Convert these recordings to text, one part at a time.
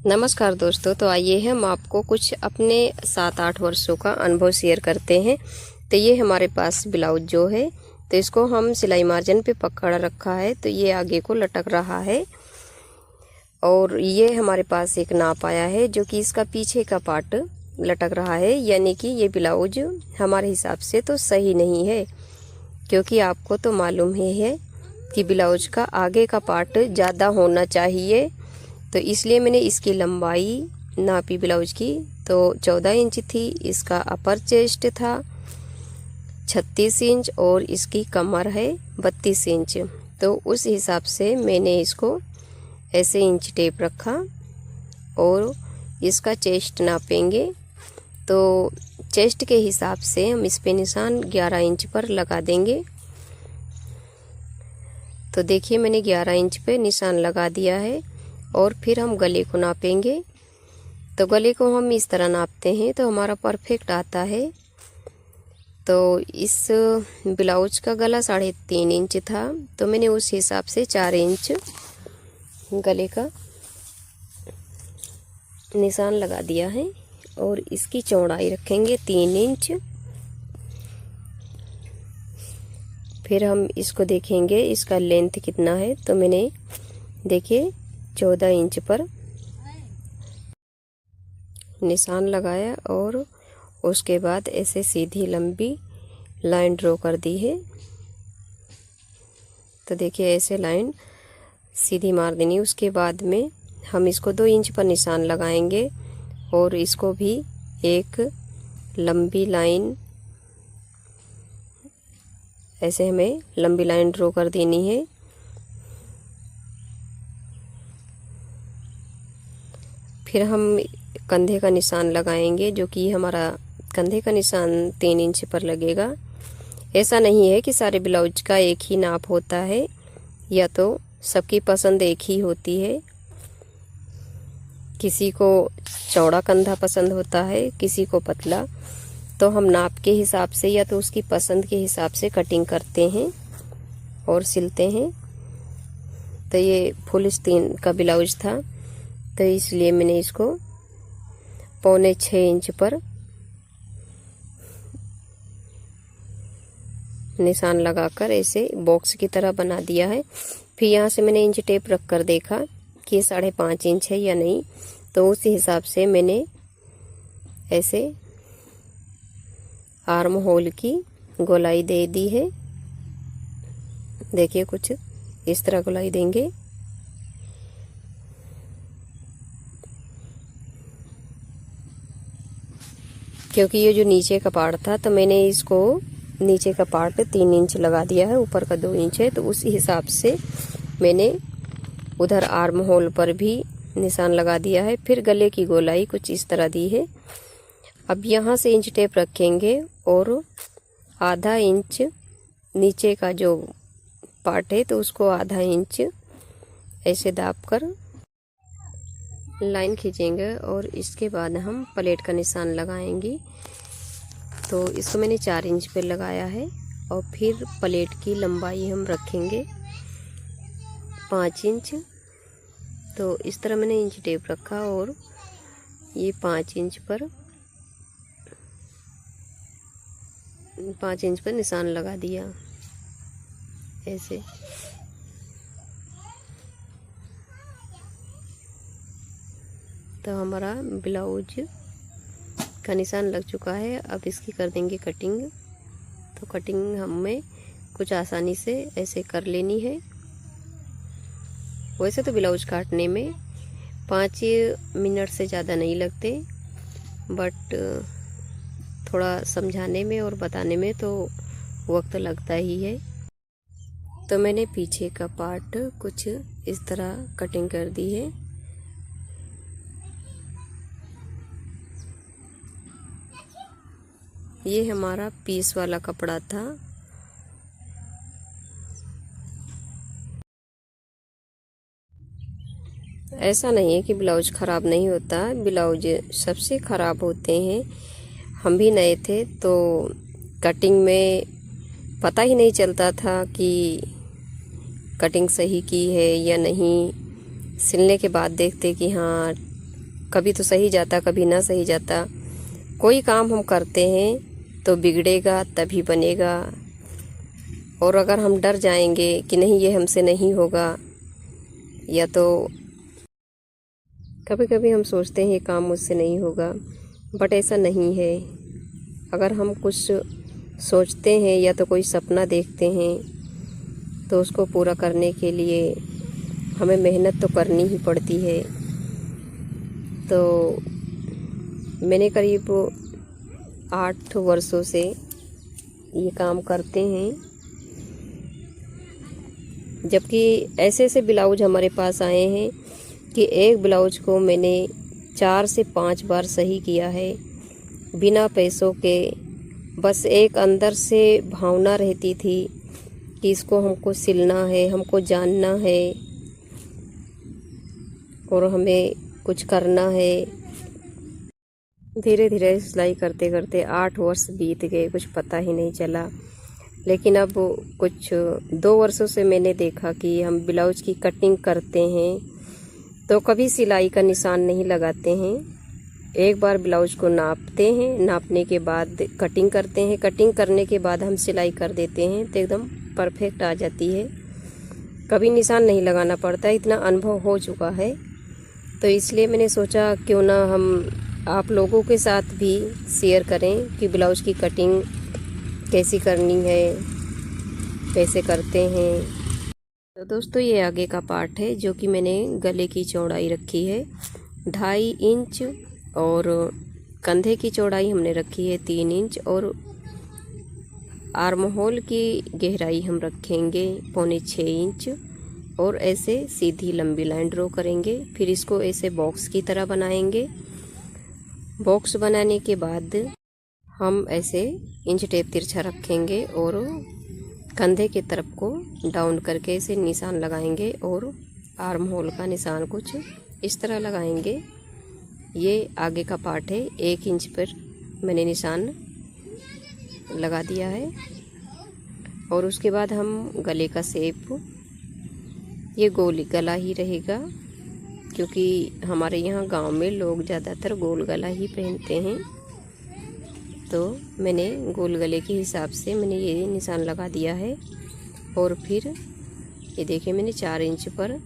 नमस्कार दोस्तों। तो आइए हम आपको कुछ अपने 7-8 वर्षों का अनुभव शेयर करते हैं। तो ये हमारे पास ब्लाउज जो है, तो इसको हम सिलाई मार्जिन पे पकड़ रखा है, तो ये आगे को लटक रहा है। और ये हमारे पास एक नाप आया है जो कि इसका पीछे का पार्ट लटक रहा है, यानी कि ये ब्लाउज हमारे हिसाब से तो सही नहीं है, क्योंकि आपको तो मालूम ही है कि ब्लाउज का आगे का पार्ट ज़्यादा होना चाहिए। तो इसलिए मैंने इसकी लंबाई नापी ब्लाउज की, तो 14 इंच थी। इसका अपर चेस्ट था 36 इंच और इसकी कमर है 32 इंच। तो उस हिसाब से मैंने इसको ऐसे इंच टेप रखा और इसका चेस्ट नापेंगे। तो चेस्ट के हिसाब से हम इस पे निशान 11 इंच पर लगा देंगे। तो देखिए मैंने 11 इंच पे निशान लगा दिया है। और फिर हम गले को नापेंगे। तो गले को हम इस तरह नापते हैं तो हमारा परफेक्ट आता है। तो इस ब्लाउज का गला 3.5 इंच था, तो मैंने उस हिसाब से 4 इंच गले का निशान लगा दिया है। और इसकी चौड़ाई रखेंगे 3 इंच। फिर हम इसको देखेंगे इसका लेंथ कितना है। तो मैंने देखिए 14 इंच पर निशान लगाया और उसके बाद ऐसे सीधी लंबी लाइन ड्रॉ कर दी है। तो देखिए ऐसे लाइन सीधी मार देनी। उसके बाद में हम इसको 2 इंच पर निशान लगाएंगे और इसको भी एक लंबी लाइन, ऐसे हमें लंबी लाइन ड्रॉ कर देनी है। फिर हम कंधे का निशान लगाएंगे, जो कि हमारा कंधे का निशान 3 इंच पर लगेगा। ऐसा नहीं है कि सारे ब्लाउज का एक ही नाप होता है, या तो सबकी पसंद एक ही होती है। किसी को चौड़ा कंधा पसंद होता है, किसी को पतला। तो हम नाप के हिसाब से या तो उसकी पसंद के हिसाब से कटिंग करते हैं और सिलते हैं। तो ये फुल आस्तीन का ब्लाउज था, तो इसलिए मैंने इसको 5.25 इंच पर निशान लगाकर ऐसे बॉक्स की तरह बना दिया है। फिर यहाँ से मैंने इंच टेप रख कर देखा कि 5.5 इंच है या नहीं, तो उस हिसाब से मैंने ऐसे आर्म होल की गोलाई दे दी है। देखिए कुछ इस तरह गोलाई देंगे। क्योंकि ये जो नीचे का पार्ट था, तो मैंने इसको नीचे का पार्ट 3 इंच लगा दिया है, ऊपर का 2 इंच है। तो उसी हिसाब से मैंने उधर आर्म होल पर भी निशान लगा दिया है। फिर गले की गोलाई कुछ इस तरह दी है। अब यहाँ से इंच टेप रखेंगे और आधा इंच नीचे का जो पार्ट है, तो उसको आधा इंच ऐसे दाब कर लाइन खींचेंगे और इसके बाद हम प्लेट का निशान लगाएंगे। तो इसको मैंने 4 इंच पे लगाया है। और फिर प्लेट की लंबाई हम रखेंगे 5 इंच। तो इस तरह मैंने इंच टेप रखा और ये 5 इंच पर निशान लगा दिया ऐसे। तो हमारा ब्लाउज का निशान लग चुका है। अब इसकी कर देंगे कटिंग। तो कटिंग हमें कुछ आसानी से ऐसे कर लेनी है। वैसे तो ब्लाउज काटने में 5 मिनट से ज़्यादा नहीं लगते, बट थोड़ा समझाने में और बताने में तो वक्त लगता ही है। तो मैंने पीछे का पार्ट कुछ इस तरह कटिंग कर दी है। ये हमारा पीस वाला कपड़ा था। ऐसा नहीं है कि ब्लाउज ख़राब नहीं होता, ब्लाउज सबसे ख़राब होते हैं। हम भी नए थे तो कटिंग में पता ही नहीं चलता था कि कटिंग सही की है या नहीं। सिलने के बाद देखते कि हाँ कभी तो सही जाता, कभी ना सही जाता। कोई काम हम करते हैं तो बिगड़ेगा तभी बनेगा, और अगर हम डर जाएंगे कि नहीं ये हमसे नहीं होगा, या तो कभी कभी हम सोचते हैं ये काम मुझसे नहीं होगा, बट ऐसा नहीं है। अगर हम कुछ सोचते हैं या तो कोई सपना देखते हैं तो उसको पूरा करने के लिए हमें मेहनत तो करनी ही पड़ती है। तो मैंने करीब 8 वर्षों से ये काम करते हैं, जबकि ऐसे ऐसे ब्लाउज हमारे पास आए हैं कि एक ब्लाउज को मैंने 4 से 5 बार सही किया है बिना पैसों के। बस एक अंदर से भावना रहती थी कि इसको हमको सिलना है, हमको जानना है और हमें कुछ करना है। धीरे धीरे सिलाई करते करते 8 वर्ष बीत गए, कुछ पता ही नहीं चला। लेकिन अब कुछ 2 वर्षों से मैंने देखा कि हम ब्लाउज की कटिंग करते हैं तो कभी सिलाई का निशान नहीं लगाते हैं। एक बार ब्लाउज को नापते हैं, नापने के बाद कटिंग करते हैं, कटिंग करने के बाद हम सिलाई कर देते हैं तो एकदम परफेक्ट आ जाती है। कभी निशान नहीं लगाना पड़ता, इतना अनुभव हो चुका है। तो इसलिए मैंने सोचा क्यों ना हम आप लोगों के साथ भी शेयर करें कि ब्लाउज की कटिंग कैसी करनी है, कैसे करते हैं। तो दोस्तों ये आगे का पार्ट है जो कि मैंने गले की चौड़ाई रखी है 2.5 इंच, और कंधे की चौड़ाई हमने रखी है 3 इंच, और आर्म होल की गहराई हम रखेंगे 5.25 इंच, और ऐसे सीधी लंबी लाइन ड्रॉ करेंगे। फिर इसको ऐसे बॉक्स की तरह बनाएंगे। बॉक्स बनाने के बाद हम ऐसे इंच टेप तिरछा रखेंगे और कंधे की तरफ को डाउन करके ऐसे निशान लगाएंगे, और आर्म होल का निशान कुछ इस तरह लगाएंगे। ये आगे का पार्ट है, 1 इंच पर मैंने निशान लगा दिया है। और उसके बाद हम गले का शेप, ये गोल गला ही रहेगा क्योंकि हमारे यहाँ गांव में लोग ज़्यादातर गोल गला ही पहनते हैं। तो मैंने गोल गले के हिसाब से मैंने ये निशान लगा दिया है। और फिर ये देखिए मैंने 4 इंच पर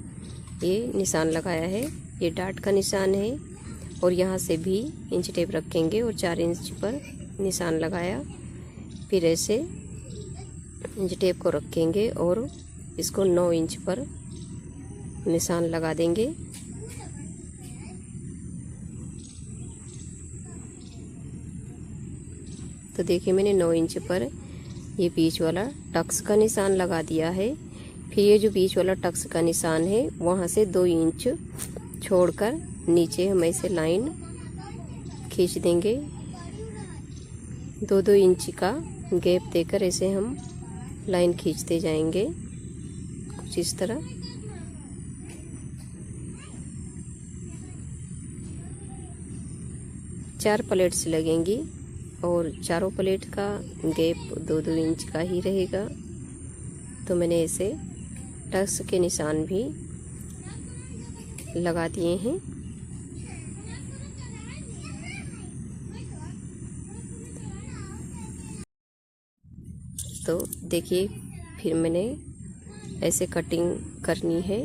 ये निशान लगाया है, ये डाट का निशान है। और यहाँ से भी इंच टेप रखेंगे और 4 इंच पर निशान लगाया। फिर ऐसे इंच टेप को रखेंगे और इसको 9 इंच पर निशान लगा देंगे। तो देखिए मैंने 9 इंच पर ये बीच वाला टक्स का निशान लगा दिया है। फिर ये जो बीच वाला टक्स का निशान है वहाँ से 2 इंच छोड़कर नीचे हम ऐसे लाइन खींच देंगे। 2-2 इंच का गैप देकर ऐसे हम लाइन खींचते जाएंगे कुछ इस तरह। चार प्लेट्स लगेंगी और चारों प्लेट का गैप 2-2 इंच का ही रहेगा। तो मैंने ऐसे टक्स के निशान भी लगा दिए हैं। तो देखिए फिर मैंने ऐसे कटिंग करनी है।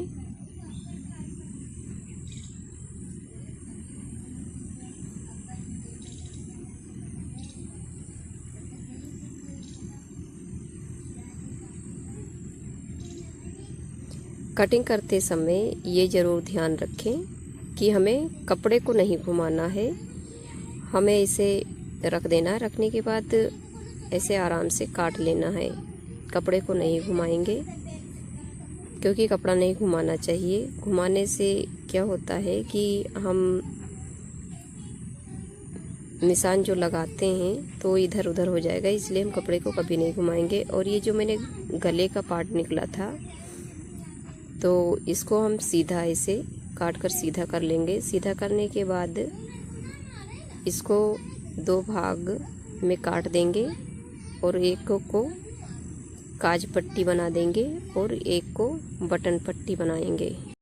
कटिंग करते समय ये ज़रूर ध्यान रखें कि हमें कपड़े को नहीं घुमाना है, हमें इसे रख देना। रखने के बाद ऐसे आराम से काट लेना है, कपड़े को नहीं घुमाएंगे क्योंकि कपड़ा नहीं घुमाना चाहिए। घुमाने से क्या होता है कि हम निशान जो लगाते हैं तो इधर उधर हो जाएगा, इसलिए हम कपड़े को कभी नहीं घुमाएंगे। और ये जो मैंने गले का पार्ट निकला था तो इसको हम सीधा ऐसे काट कर सीधा कर लेंगे। सीधा करने के बाद इसको 2 भाग में काट देंगे और एक को काज पट्टी बना देंगे और एक को बटन पट्टी बनाएंगे।